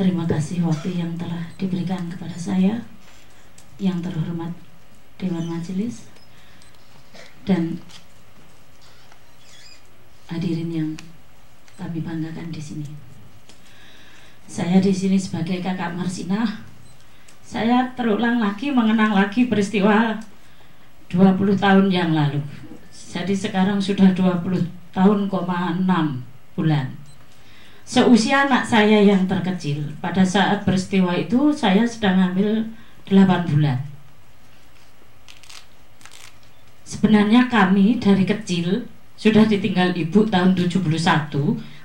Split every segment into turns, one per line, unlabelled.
Terima kasih waktu yang telah diberikan kepada saya, yang terhormat Dewan Majelis dan hadirin yang kami banggakan di sini. Saya di sini sebagai kakak Marsinah. Saya terulang lagi mengenang lagi peristiwa 20 tahun yang lalu. Jadi sekarang sudah 20 tahun, 6 bulan. Seusia anak saya yang terkecil. Pada saat peristiwa itu saya sedang hamil 8 bulan. Sebenarnya kami dari kecil sudah ditinggal ibu tahun 71.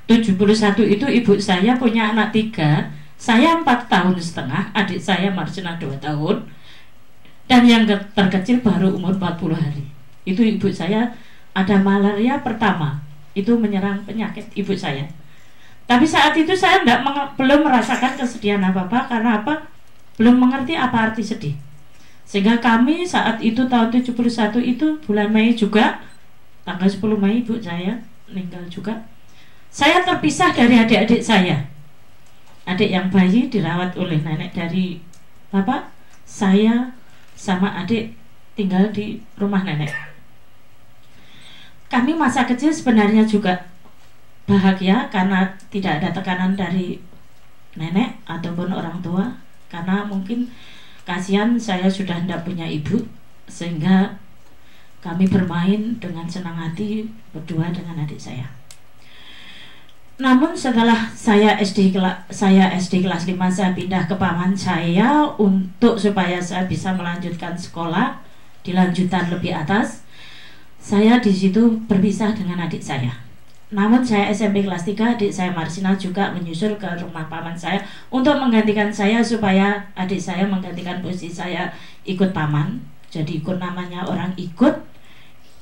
71 itu ibu saya punya anak 3. Saya 4 tahun setengah, adik saya Marsinah 2 tahun. Dan yang terkecil baru umur 40 hari. Itu ibu saya ada malaria pertama. Itu menyerang penyakit ibu saya. Tapi saat itu saya belum merasakan kesedihan apa-apa. Karena apa? Belum mengerti apa arti sedih. Sehingga kami saat itu tahun 71 itu bulan Mei juga, tanggal 10 Mei ibu saya meninggal juga. Saya terpisah dari adik-adik saya. Adik yang bayi dirawat oleh nenek dari bapak. Saya sama adik tinggal di rumah nenek. Kami masa kecil sebenarnya juga bahagia karena tidak ada tekanan dari nenek ataupun orang tua, karena mungkin kasihan saya sudah tidak punya ibu, sehingga kami bermain dengan senang hati berdua dengan adik saya. Namun setelah saya SD kelas 5 saya pindah ke paman saya untuk supaya saya bisa melanjutkan sekolah di lanjutan lebih atas. Saya di situ berpisah dengan adik saya. Namun saya SMP kelas 3, adik saya Marsinah juga menyusul ke rumah paman saya untuk menggantikan saya supaya adik saya menggantikan posisi saya ikut paman. Jadi ikut namanya orang ikut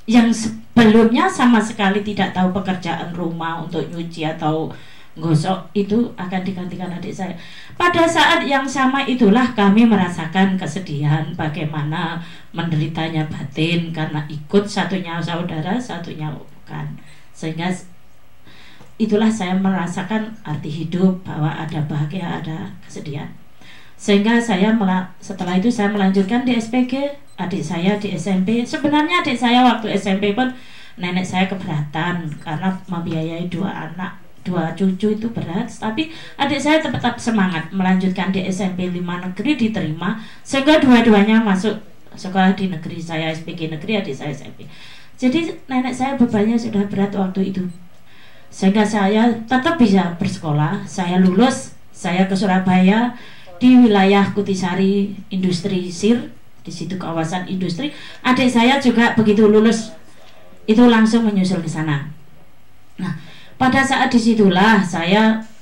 yang sebelumnya sama sekali tidak tahu pekerjaan rumah untuk nyuci atau gosok, itu akan digantikan adik saya. Pada saat yang sama itulah kami merasakan kesedihan bagaimana menderitanya batin karena ikut, satunya saudara, satunya bukan. Sehingga itulah saya merasakan arti hidup, bahwa ada bahagia, ada kesedihan. Sehingga saya setelah itu saya melanjutkan di SPG, adik saya di SMP. Sebenarnya adik saya waktu SMP pun nenek saya keberatan karena membiayai 2 anak, 2 cucu itu berat. Tapi adik saya tetap semangat melanjutkan di SMP 5 negeri, diterima, sehingga dua-duanya masuk sekolah di negeri. Saya SPG negeri, adik saya SMP. Jadi nenek saya bebannya sudah berat waktu itu, sehingga saya tetap bisa bersekolah. Saya lulus, saya ke Surabaya di wilayah Kutisari Industri Sir, di situ kawasan industri. Adik saya juga begitu lulus itu langsung menyusul ke sana. Nah, pada saat disitulah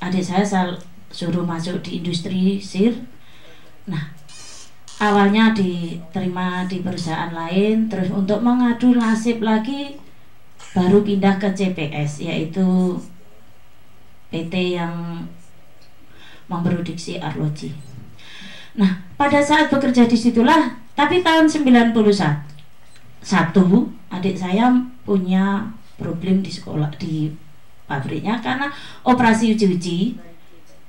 adik saya suruh masuk di industri Sir. Nah, awalnya diterima di perusahaan lain, terus untuk mengadu nasib lagi baru pindah ke CPS, yaitu PT yang memproduksi arloji. Nah, pada saat bekerja disitulah, tapi tahun 91 adik saya punya problem di sekolah, di pabriknya karena operasi cuci.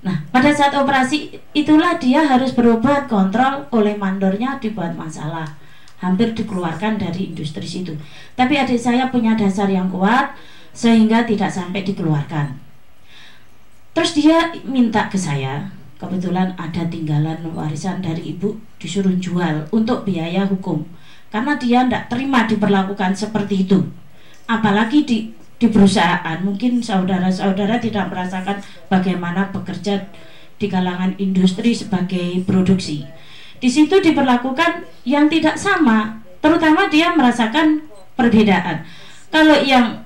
Nah, pada saat operasi itulah dia harus berobat, kontrol oleh mandornya, dibuat masalah, hampir dikeluarkan dari industri situ. Tapi adik saya punya dasar yang kuat sehingga tidak sampai dikeluarkan. Terus dia minta ke saya, kebetulan ada tinggalan warisan dari ibu, disuruh jual untuk biaya hukum, karena dia tidak terima diperlakukan seperti itu. Apalagi di perusahaan, mungkin saudara-saudara tidak merasakan bagaimana bekerja di kalangan industri sebagai produksi. Di situ diperlakukan yang tidak sama, terutama dia merasakan perbedaan. Kalau yang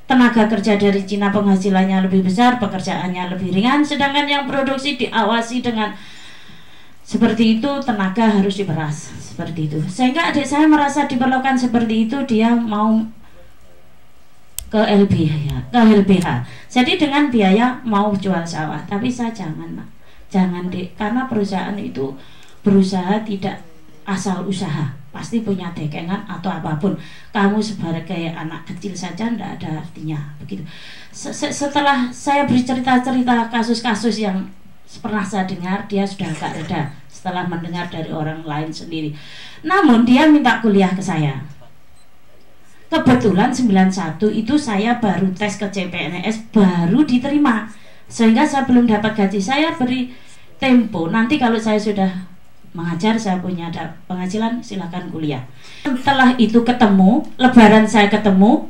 tenaga kerja dari Cina penghasilannya lebih besar, pekerjaannya lebih ringan, sedangkan yang produksi diawasi dengan seperti itu, tenaga harus diperas seperti itu. Sehingga adik saya merasa diperlakukan seperti itu, dia mau ke LBH. Jadi dengan biaya mau jual sawah, tapi saya jangan dek, karena perusahaan itu berusaha tidak asal usaha. pasti punya dekengan atau apapun. Kamu sebagai anak kecil saja tidak ada artinya begitu. Setelah saya bercerita-cerita kasus-kasus yang pernah saya dengar, dia sudah agak reda setelah mendengar dari orang lain sendiri. Namun dia minta kuliah ke saya. Kebetulan 91 itu saya baru tes ke CPNS, baru diterima, sehingga saya belum dapat gaji. Saya beri tempo, nanti kalau saya sudah mengajar, saya punya ada penghasilan, silakan kuliah. Setelah itu ketemu, lebaran saya ketemu,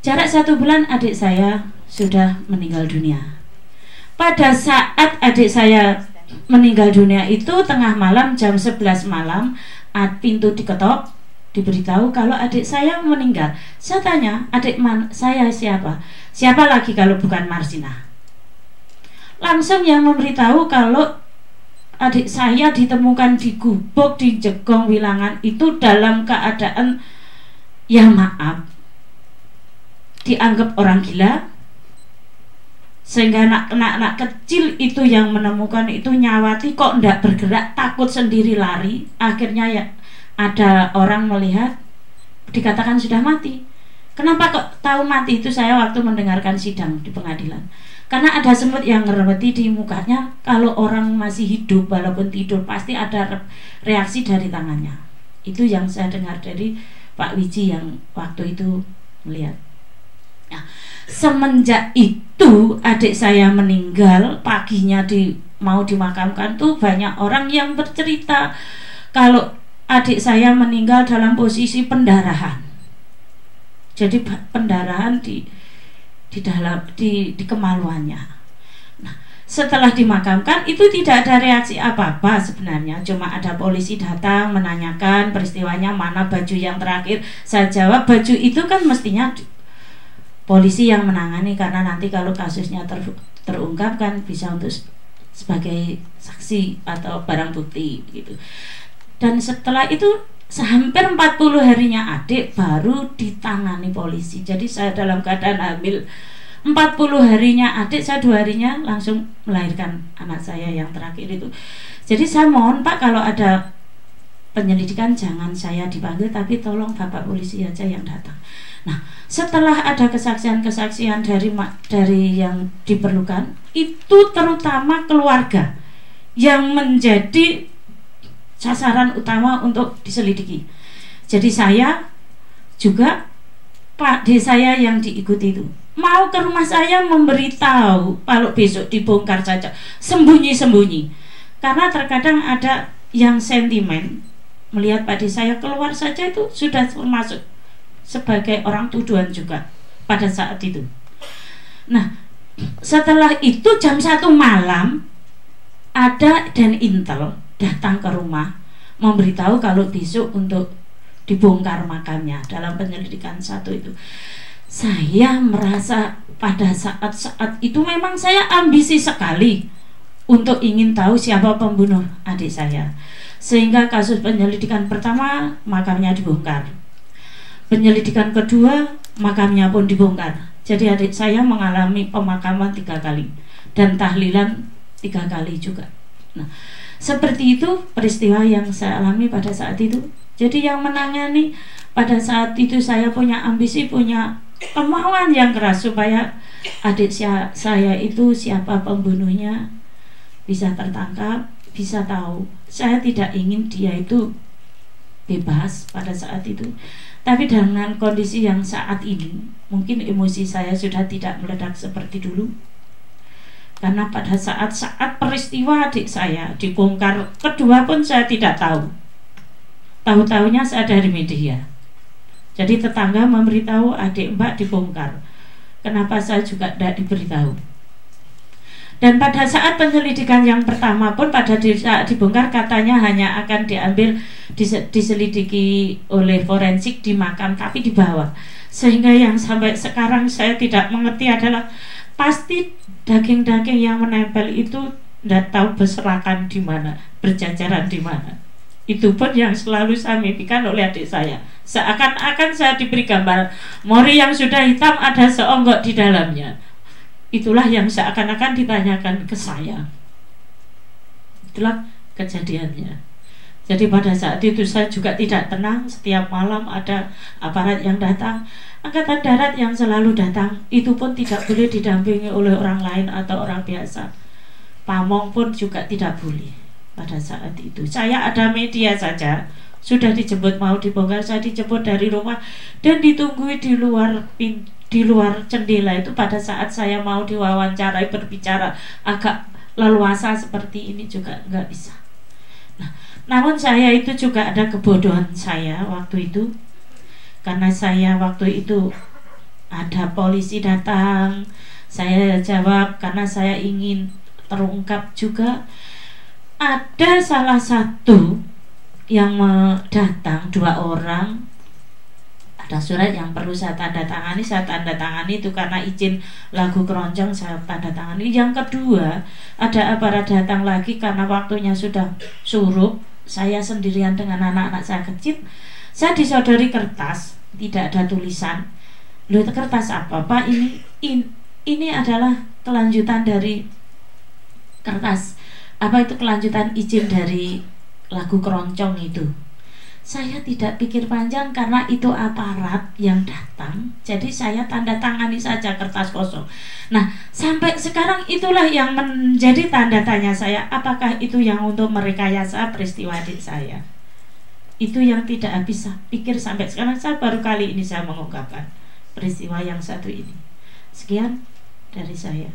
jarak 1 bulan adik saya sudah meninggal dunia. Pada saat adik saya meninggal dunia itu tengah malam, jam 11 malam, pintu diketok, diberitahu kalau adik saya meninggal. Saya tanya, adik saya siapa? Siapa lagi kalau bukan Marsina? Langsung yang memberitahu kalau adik saya ditemukan di gubuk di Jegong Wilangan itu dalam keadaan, ya maaf, dianggap orang gila, sehingga anak-anak kecil itu yang menemukan itu nyawati kok ndak bergerak, takut sendiri lari. Akhirnya ya ada orang melihat, dikatakan sudah mati. Kenapa kok tahu mati? Itu saya waktu mendengarkan sidang di pengadilan. Karena ada semut yang ngeremeti di mukanya. Kalau orang masih hidup walaupun tidur pasti ada reaksi dari tangannya. Itu yang saya dengar dari Pak Wiji yang waktu itu melihat. Nah, semenjak itu adik saya meninggal, paginya mau dimakamkan tuh banyak orang yang bercerita kalau adik saya meninggal dalam posisi pendarahan. Jadi pendarahan di dalam di kemaluannya. Nah, setelah dimakamkan itu tidak ada reaksi apa-apa sebenarnya, cuma ada polisi datang menanyakan peristiwanya, mana baju yang terakhir. Saya jawab, baju itu kan mestinya polisi yang menangani, karena nanti kalau kasusnya terungkap kan bisa untuk sebagai saksi atau barang bukti gitu. Dan setelah itu hampir 40 harinya adik baru ditangani polisi. Jadi saya dalam keadaan hamil 40 harinya adik, saya 2 harinya langsung melahirkan anak saya yang terakhir itu. Jadi saya mohon Pak, kalau ada penyelidikan jangan saya dipanggil, tapi tolong Bapak polisi aja yang datang. Nah, setelah ada kesaksian-kesaksian dari yang diperlukan, itu terutama keluarga yang menjadi sasaran utama untuk diselidiki. Jadi saya juga, Pak D saya yang diikuti itu mau ke rumah saya memberitahu kalau besok dibongkar saja, sembunyi-sembunyi. Karena terkadang ada yang sentimen melihat Pak D saya keluar saja itu sudah termasuk sebagai orang tuduhan juga pada saat itu. Nah, setelah itu jam 1 malam ada dan Intel datang ke rumah memberitahu kalau besok untuk dibongkar makamnya dalam penyelidikan 1 itu. Saya merasa pada saat itu memang saya ambisi sekali untuk ingin tahu siapa pembunuh adik saya. Sehingga kasus penyelidikan pertama makamnya dibongkar, penyelidikan kedua makamnya pun dibongkar. Jadi adik saya mengalami pemakaman 3 kali dan tahlilan 3 kali juga. Nah, seperti itu peristiwa yang saya alami pada saat itu. Jadi yang menangani pada saat itu, saya punya ambisi, punya kemauan yang keras supaya adik saya itu siapa pembunuhnya bisa tertangkap, bisa tahu. Saya tidak ingin dia itu bebas pada saat itu. Tapi dengan kondisi yang saat ini, mungkin emosi saya sudah tidak meledak seperti dulu. Karena pada saat peristiwa adik saya dibongkar kedua pun saya tidak tahu. Tahu-tahunya saya dari media. Jadi tetangga memberitahu adik Mbak dibongkar. Kenapa saya juga tidak diberitahu. Dan pada saat penyelidikan yang pertama pun pada saat dibongkar katanya hanya akan diambil diselidiki oleh forensik di makam, tapi dibawa. Sehingga yang sampai sekarang saya tidak mengerti adalah pasti daging-daging yang menempel itu tidak tahu berserakan di mana, berjajaran di mana. Itu pun yang selalu saya mimpikan oleh adik saya. Seakan-akan saya diberi gambar mori yang sudah hitam ada seonggok di dalamnya. Itulah yang seakan-akan ditanyakan ke saya. Itulah kejadiannya. Jadi pada saat itu saya juga tidak tenang. Setiap malam ada aparat yang datang. Angkatan Darat yang selalu datang, itu pun tidak boleh didampingi oleh orang lain atau orang biasa. Pamong pun juga tidak boleh pada saat itu. Saya ada media saja, sudah dijemput mau dibongkar, saya dijemput dari rumah dan ditunggu di luar jendela itu. Pada saat saya mau diwawancarai, berbicara agak leluasa seperti ini juga nggak bisa. Nah, namun saya itu juga ada kebodohan saya waktu itu, karena saya waktu itu ada polisi datang, saya jawab karena saya ingin terungkap juga. Ada salah satu yang datang, 2 orang, ada surat yang perlu saya tanda tangani itu karena izin lagu keroncong, saya tanda tangani. Yang kedua, ada aparat datang lagi karena waktunya sudah surup, saya sendirian dengan anak-anak saya kecil. Saya disodori kertas, tidak ada tulisan. Loh, kertas apa Pak? Ini adalah kelanjutan dari kertas, apa itu, kelanjutan izin dari lagu keroncong itu. Saya tidak pikir panjang karena itu aparat yang datang, jadi saya tanda tangani saja kertas kosong. Nah, sampai sekarang itulah yang menjadi tanda tanya saya, apakah itu yang untuk merekayasa peristiwa adik saya? Itu yang tidak habis pikir sampai sekarang. Saya baru kali ini saya mengungkapkan peristiwa yang satu ini. Sekian dari saya.